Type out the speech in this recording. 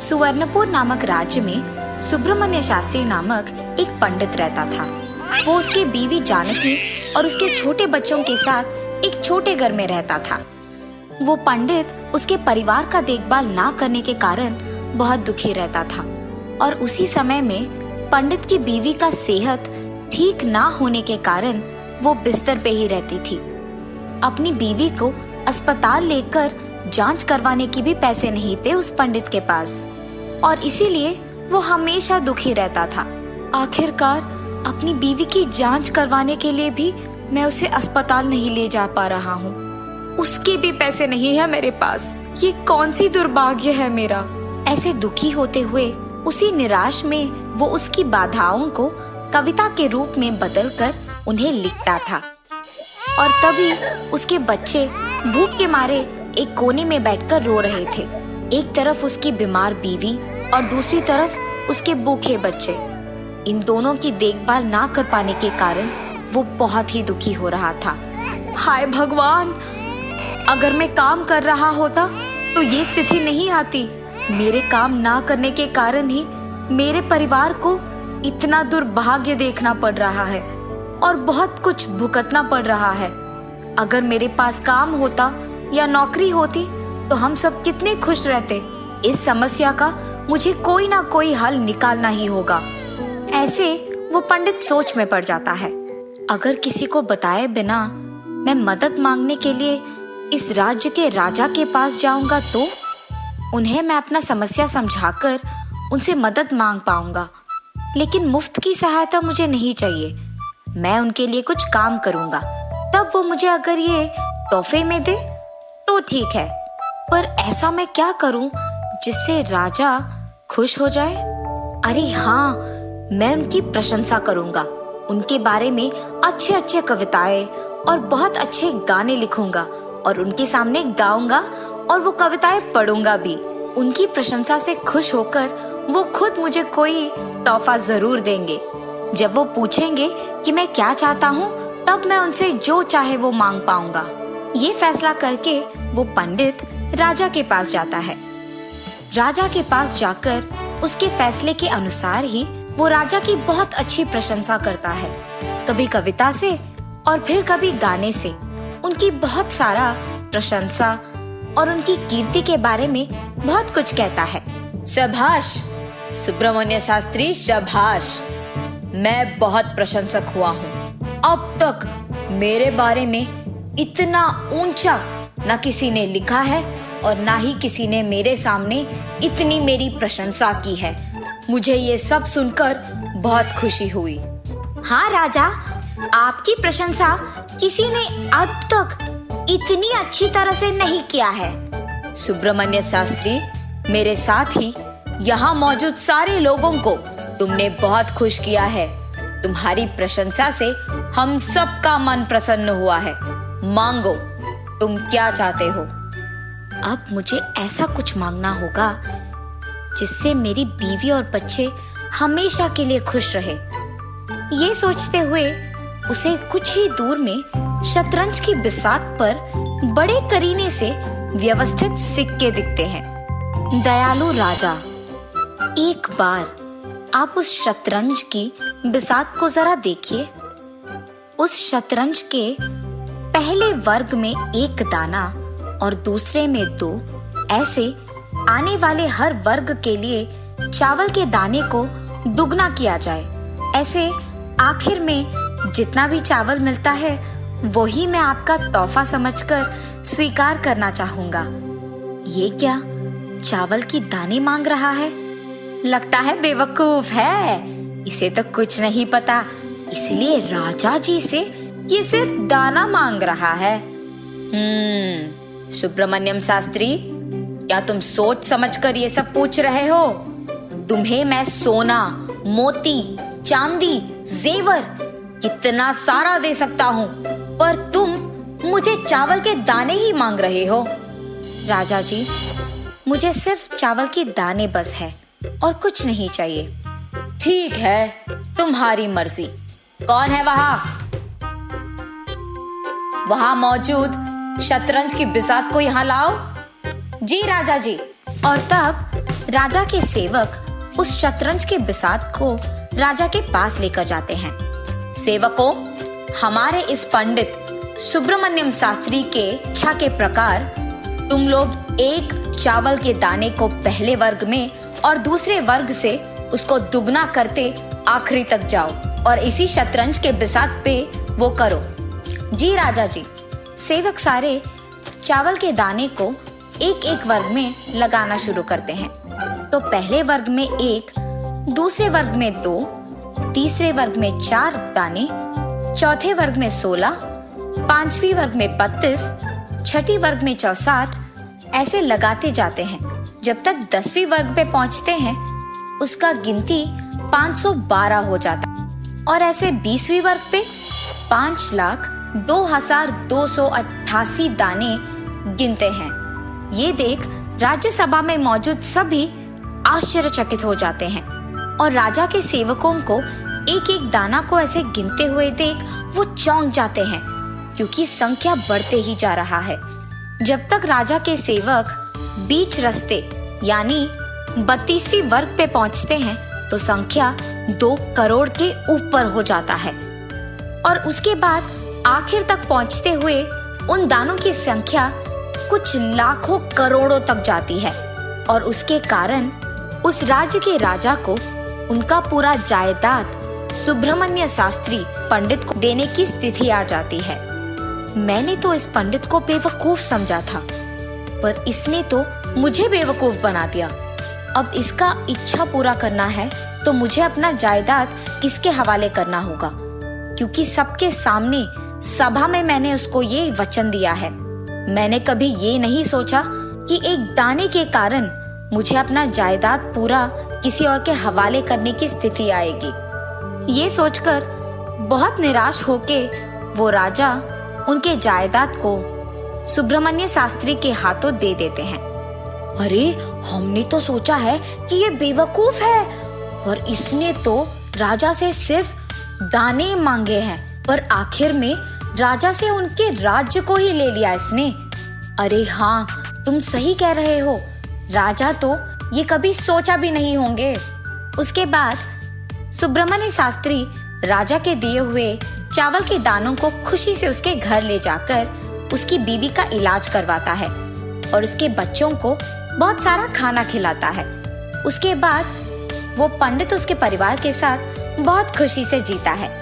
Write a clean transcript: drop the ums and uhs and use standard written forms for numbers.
सुवर्णपुर नामक राज्य में सुब्रमण्य शास्त्री नामक एक पंडित रहता था। वो उसके बीवी जानकी और उसके छोटे बच्चों के साथ एक छोटे घर में रहता था। वो पंडित उसके परिवार का देखभाल ना करने के कारण बहुत दुखी रहता था और उसी समय में पंडित की बीवी का सेहत ठीक ना होने के कारण वो बिस्तर पे ही रहती थी। अपनी बीवी को अस्पताल लेकर जांच करवाने की भी पैसे नहीं थे उस पंडित के पास और इसीलिए वो हमेशा दुखी रहता था। आखिरकार अपनी बीवी की जांच करवाने के लिए भी मैं उसे अस्पताल नहीं ले जा पा रहा हूँ। उसके भी पैसे नहीं है मेरे पास। ये कौन सी दुर्भाग्य है मेरा। ऐसे दुखी होते हुए उसी निराश में वो उसकी बाधाओं को कविता के रूप में बदलकर उन्हें लिखता था। और तभी उसके बच्चे भूख के मारे एक कोने में बैठकर रो रहे थे। एक तरफ उसकी बीमार बीवी और दूसरी तरफ उसके भूखे बच्चे। इन दोनों की देखभाल ना कर पाने के कारण वो बहुत ही दुखी हो रहा था। हाय भगवान, अगर मैं काम कर रहा होता तो ये स्थिति नहीं आती। मेरे काम ना करने के कारण ही मेरे परिवार को इतना दुर्भाग्य देखना पड़ रहा है और बहुत कुछ भुगतना पड़ रहा है। अगर मेरे पास काम होता या नौकरी होती तो हम सब कितने खुश रहते। इस समस्या का मुझे कोई ना कोई हल निकालना ही होगा। ऐसे वो पंडित सोच में पड़ जाता है। अगर किसी को बताए बिना मैं मदद मांगने के लिए इस राज्य के राजा के पास जाऊंगा तो उन्हें मैं अपना समस्या समझाकर उनसे मदद मांग पाऊंगा। लेकिन मुफ्त की सहायता मुझे नहीं चाहिए। मैं उनके लिए कुछ काम करूंगा, तब वो मुझे अगर ये तोहफे में दे तो ठीक है। पर ऐसा मैं क्या करूं जिससे राजा खुश हो जाए? अरे हाँ, मैं उनकी प्रशंसा करूंगा। उनके बारे में अच्छे अच्छे कविताएं और बहुत अच्छे गाने लिखूंगा और उनके सामने गाऊंगा और वो कविताएं पढ़ूंगा भी। उनकी प्रशंसा से खुश होकर वो खुद मुझे कोई तोहफा जरूर देंगे। जब वो पूछेंगे कि मैं क्या चाहता हूँ तब मैं उनसे जो चाहे वो मांग पाऊंगा। ये फैसला करके वो पंडित राजा के पास जाता है। राजा के पास जाकर उसके फैसले के अनुसार ही वो राजा की बहुत अच्छी प्रशंसा करता है। कभी कविता से और फिर कभी गाने से उनकी बहुत सारा प्रशंसा और उनकी कीर्ति के बारे में बहुत कुछ कहता है। शाबाश सुब्रमण्य शास्त्री, शाबाश। मैं बहुत प्रशंसक हुआ हूँ। अब तक मेरे बारे में इतना ऊंचा न किसी ने लिखा है और ना ही किसी ने मेरे सामने इतनी मेरी प्रशंसा की है। मुझे ये सब सुनकर बहुत खुशी हुई। हाँ राजा, आपकी प्रशंसा किसी ने अब तक इतनी अच्छी तरह से नहीं किया है। सुब्रमण्य शास्त्री, मेरे साथ ही यहाँ मौजूद सारे लोगों को तुमने बहुत खुश किया है। तुम्हारी प्रशंसा से हम सबका मन प्रसन्न हुआ है। मांगो, तुम क्या चाहते हो? अब मुझे ऐसा कुछ मांगना होगा जिससे मेरी बीवी और बच्चे हमेशा के लिए खुश रहे। ये सोचते हुए उसे कुछ ही दूर में शतरंज की बिसात पर बड़े करीने से व्यवस्थित सिक्के दिखते हैं। दयालु राजा, एक बार आप उस शतरंज की बिसात को जरा देखिए। उस शतरंज के पहले वर्ग में एक दाना और दूसरे में 2, ऐसे आने वाले हर वर्ग के लिए चावल के दाने को दुगना किया जाए। ऐसे आखिर में जितना भी चावल मिलता है वही मैं आपका तोहफा समझकर स्वीकार करना चाहूंगा। ये क्या चावल की दाने मांग रहा है? लगता है बेवकूफ है। इसे तो कुछ नहीं पता, इसलिए राजा जी से ये सिर्फ दाना मांग रहा है। सुब्रमण्यम शास्त्री, क्या तुम सोच समझकर ये सब पूछ रहे हो? तुम्हें मैं सोना, मोती, चांदी, जेवर कितना सारा दे सकता हूँ, पर तुम मुझे चावल के दाने ही मांग रहे हो। राजा जी, मुझे सिर्फ चावल के दाने बस है और कुछ नहीं चाहिए। ठीक है, तुम्हारी मर्जी। कौन है वहाँ मौजूद शतरंज की बिसात को यहाँ लाओ। जी राजा जी। और तब राजा के सेवक उस शतरंज के बिसात को राजा के पास लेकर जाते हैं। सेवकों, हमारे इस पंडित सुब्रमण्यम शास्त्री के इच्छा के प्रकार तुम लोग एक चावल के दाने को पहले वर्ग में और दूसरे वर्ग से उसको दुगना करते आखिरी तक जाओ और इसी शतरंज के बिसात पे वो करो। जी राजा जी। सेवक सारे चावल के दाने को एक एक वर्ग में लगाना शुरू करते हैं। तो पहले वर्ग में 1, दूसरे वर्ग में 2, तीसरे वर्ग में 4 दाने, चौथे वर्ग में 16, पांचवी वर्ग में 32, छठी वर्ग में 64, ऐसे लगाते जाते हैं जब तक 10वीं वर्ग पे पहुंचते हैं। उसका गिनती 512 हो जाता है और ऐसे 20वीं वर्ग पे 5,02,288 दाने गिनते हैं। ये देख राज्यसभा में मौजूद सभी आश्चर्यचकित हो जाते हैं और राजा के सेवकों को एक एक दाना को ऐसे गिनते हुए देख वो चौंक जाते हैं, क्योंकि संख्या बढ़ते ही जा रहा है। जब तक राजा के सेवक बीच रास्ते यानी 32वीं वर्ग पे पहुंचते हैं तो संख्या 2 करोड़ के ऊपर हो जाता है और उसके बाद आखिर तक पहुंचते हुए उन दानों की संख्या कुछ लाखों करोड़ों तक जाती है और उसके कारण उस राज्य के राजा को उनका पूरा जायदाद सुब्रमण्य शास्त्री पंडित को देने की स्थिति आ जाती है। मैंने तो इस पंडित को बेवकूफ समझा था, पर इसने तो मुझे बेवकूफ बना दिया। अब इसका इच्छा पूरा करना है तो मुझे अपना जायदाद इसके हवाले करना होगा, क्योंकि सबके सामने सभा में मैंने उसको ये वचन दिया है। मैंने कभी ये नहीं सोचा कि एक दाने के कारण मुझे अपना जायदाद पूरा किसी और के हवाले करने की स्थिति आएगी। ये सोचकर बहुत निराश होके वो राजा उनके जायदाद को सुब्रमण्य शास्त्री के हाथों दे देते हैं। अरे, हमने तो सोचा है कि ये बेवकूफ है और इसने तो राजा से सिर्फ दाने मांगे हैं, पर आखिर में राजा से उनके राज्य को ही ले लिया इसने। अरे हाँ, तुम सही कह रहे हो, राजा तो ये कभी सोचा भी नहीं होंगे। उसके बाद सुब्रमण्य शास्त्री राजा के दिए हुए चावल के दानों को खुशी से उसके घर ले जाकर उसकी बीवी का इलाज करवाता है और उसके बच्चों को बहुत सारा खाना खिलाता है। उसके बाद वो पंडित उसके परिवार के साथ बहुत खुशी से जीता है।